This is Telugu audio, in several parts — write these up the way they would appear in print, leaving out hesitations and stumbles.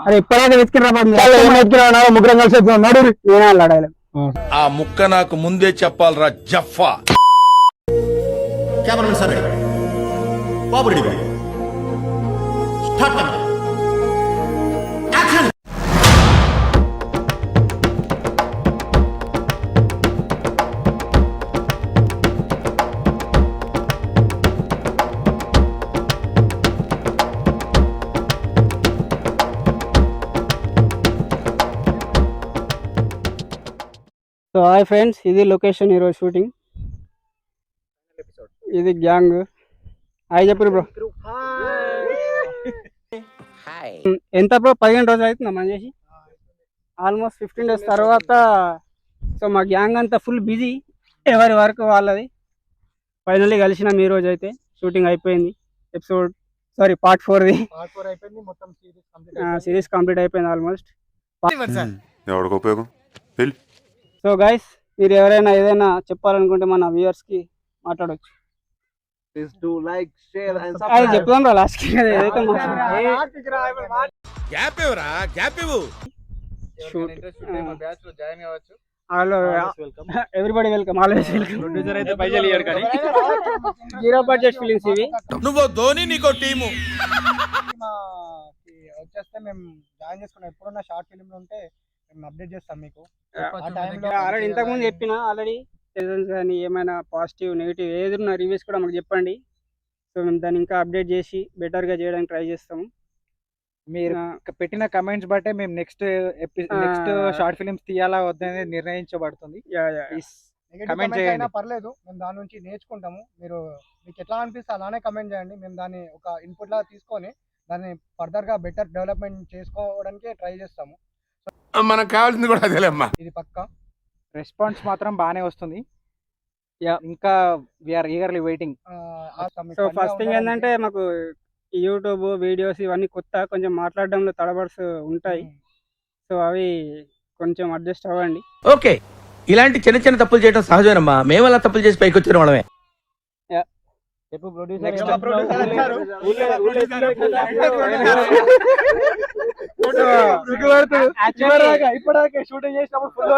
అరే ఎప్పుడైతే వెతికిరా ముగ్గురం కలిసి నడు నేనే అల్లాడాలి. ఆ ముక్క నాకు ముందే చెప్పాలరా జఫా. కెమెరామెన్ సార్ బాబు ready start action. So hi friends, ఇది లొకేషన్ ఈరోజు షూటింగ్. ఇది గ్యాంగ్. హాయ్ చెప్పు బ్రో. ఎంత బ్రో 15 రోజులు అవుతుందా మనం చేసి? ఆల్మోస్ట్ 15 days తర్వాత. సో మా గ్యాంగ్ అంతా ఫుల్ బిజీ, ఎవరి వర్క్ వాళ్ళది. ఫైనల్లీ కలిసినాం ఈ రోజు. అయితే షూటింగ్ అయిపోయింది. పార్ట్ 4 సిరీస్ కంప్లీట్ అయిపోయింది ఆల్మోస్ట్. సో గైస్, మీరు ఎవరైనా ఏదైనా చెప్పాలనుకుంటే మన వ్యూవర్స్ కి మాట్లాడవచ్చు. అది చెప్తాం రా లాస్ట్ కి. Everybody welcome, always welcome. Producer అయితే పైసలు ఇయ్యడు కానీ జీరో బడ్జెట్ ఫిలిమ్స్ ఇవి. నువ్వు ధోని, నీకో టీము వచ్చేస్తే మేము జాయిన్ చేసుకున్నాం. ఎప్పుడున్న షార్ట్ ఫిలిం ఉంటే మేము అప్డేట్ చేస్తాం మీకు. ఆల్రెడీ ఇంతకు ముందు చెప్పిన ఆల్రెడీ కానీ ఏమైనా పాజిటివ్ నెగిటివ్ ఏది ఉన్న రివ్యూస్ కూడా మాకు చెప్పండి. సో మేము దాన్ని ఇంకా అప్డేట్ చేసి బెటర్గా చేయడానికి ట్రై చేస్తాము. మీరు పెట్టిన కమెంట్స్ బట్టే మేము నెక్స్ట్ షార్ట్ ఫిలిమ్స్ తీయాలా వద్దనే నిర్ణయించబడుతుంది. కమెంట్ చేయండి, పర్లేదు, మేము దాని నుంచి నేర్చుకుంటాము. మీకు ఎట్లా అనిపిస్తే అలానే కమెంట్ చేయండి. మేము దాన్ని ఒక ఇన్పుట్ లా తీసుకొని దాన్ని ఫర్దర్ గా బెటర్ డెవలప్మెంట్ చేసుకోవడానికి ట్రై చేస్తాము. మనకు కావాల్సింది కూడా అదేలేమ్మా. ఇది పక్కా. రెస్పాన్స్ మాత్రం బాగానే వస్తుంది. ఇంకా we're eagerly waiting. So first thing ఏంటంటే, మాకు యూట్యూబ్ వీడియోస్ ఇవన్నీ కొత్త, కొంచెం మాట్లాడడంలో తడబడ్స్ ఉంటాయి. సో అవి కొంచెం అడ్జస్ట్ అవ్వండి. ఓకే, ఇలాంటి చిన్న చిన్న తప్పులు చేయడం సహజమేనమ్మా. మేము అలా తప్పులు చేసి పైకి వచ్చిన వాళ్ళమే. ఇప్పటిదాకా షూటింగ్ చేసినప్పుడు ఫుల్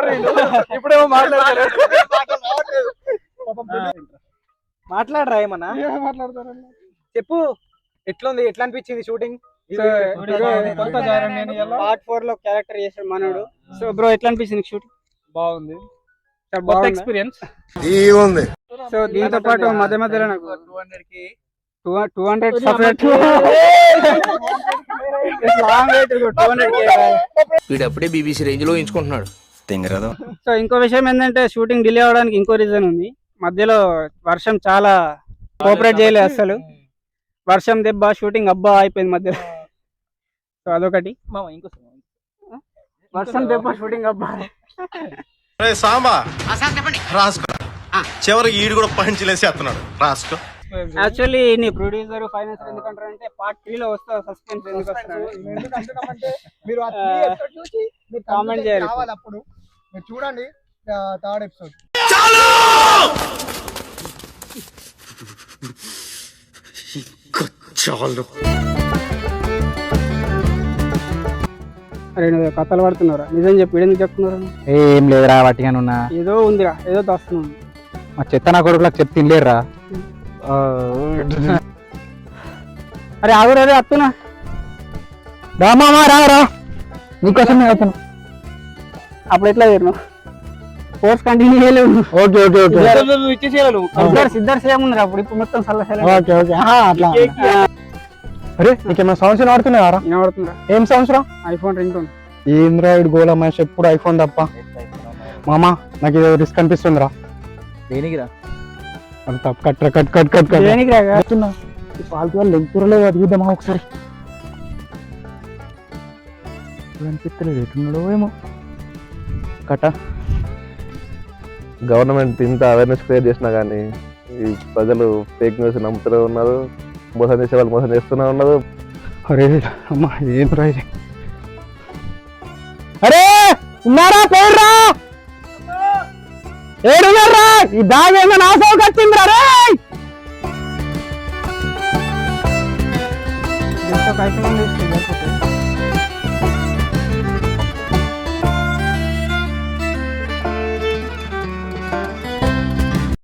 ఇప్పుడేమో మాట్లాడరా ఏమన్నా చెప్పు. ఎట్లుంది, ఎట్లా అనిపించింది షూటింగ్? పార్ట్ 4 లో క్యారెక్టర్ చేశాడు మనోడు. సో బ్రో, ఎట్లా అనిపించింది షూటింగ్? బాగుంది, ఎక్స్పీరియన్స్. సో దీంతో పాటు మధ్య మధ్యలో నాకు 200 సపరేట్ వీడప్పుడే బీబీసీ రేంజ్ లో ఎంచుకుంటున్నాడు. సో ఇంకో విషయం ఏంటంటే, షూటింగ్ డిలే అవడానికి ఇంకో రీజన్ ఉంది. మధ్యలో వర్షం చాలా కోఆపరేట్ చేయలేదు అసలు. వర్షం దెబ్బ షూటింగ్ అబ్బా అయిపోయింది మధ్యలో. సో అదొకటి. వర్షం దెబ్బ షూటింగ్ అబ్బా. సాంబా రాసుకో, చివరికి ఈడు కూడా పంచలేసి వస్తున్నాడు. రాసుకో. యాక్చువల్లీ నీ ప్రొడ్యూసర్ ఫైనాన్సర్ ఎందుకంటారు అంటే, పార్ట్ 3 లో వస్తా సస్పెన్స్ ఎందుకు వస్తున్నాడు మీరు కామెంట్ చేయాలి. అప్పుడు మీరు చూడండి 3rd ఎపిసోడ్. అరే నువ్వు కథలు పడుతున్నారా? నిజం చెప్పి ఎందుకు చెప్తున్నారు? ఏం లేదురా, వాటిగానున్నా ఏదో ఉందిరా, ఏదో దాస్తున్నాను. మా చెత్త నా కొడుకులకు చెప్తే తినలేరురా. అరే ఆగురు, అదే వస్తున్నా. రామా రా, నీకోసం అవుతున్నా. అప్పుడు ఎట్లా చేరు కోర్స్ కంటిన్యూ చేయలేవు. ఓకే ఓకే ఓకే, సిద్ధార్థ సేముందిరా అప్పుడు. ఇప్పుడు మొత్తం ఓకే ఓకే అట్లా. అరే నీకేమైనా సౌండ్స్ వాడుతున్నారా? వినబడుతుందా? ఏం సౌండ్స్ రా? IPhone ring tone. ఏంద్రా ఇడు గోళ మనిషి, ఎప్పుడు ఐఫోన్ తప్ప. మామా నాకు ఏదో రిస్క్ అనిపిస్తుందిరా. దేనికిరా? కట్ కట్ కట్ కట్ దేనికి రాగా పాలతో లెంగుతురలేదు. అదిగిద్దామా ఒకసారి? అనిపిస్తలేదు, ఎట్టున్నాడో ఏమో. కట్ట గవర్నమెంట్ ఇంత అవేర్నెస్ క్రియేట్ చేసినా కానీ ఈ ప్రజలు ఫేక్ న్యూస్ నమ్ముతూనే ఉన్నారు. మోసం చేసే వాళ్ళు మోసం చేస్తూనే ఉన్నారు. అరే అమ్మా ఏం రా ఇది? అరే ఉన్నారా? పేర్రా ఏడున్నారా? ఈ బ్యాగ్ ఏమో నా సౌకు వచ్చిందిరా. రే పైసలు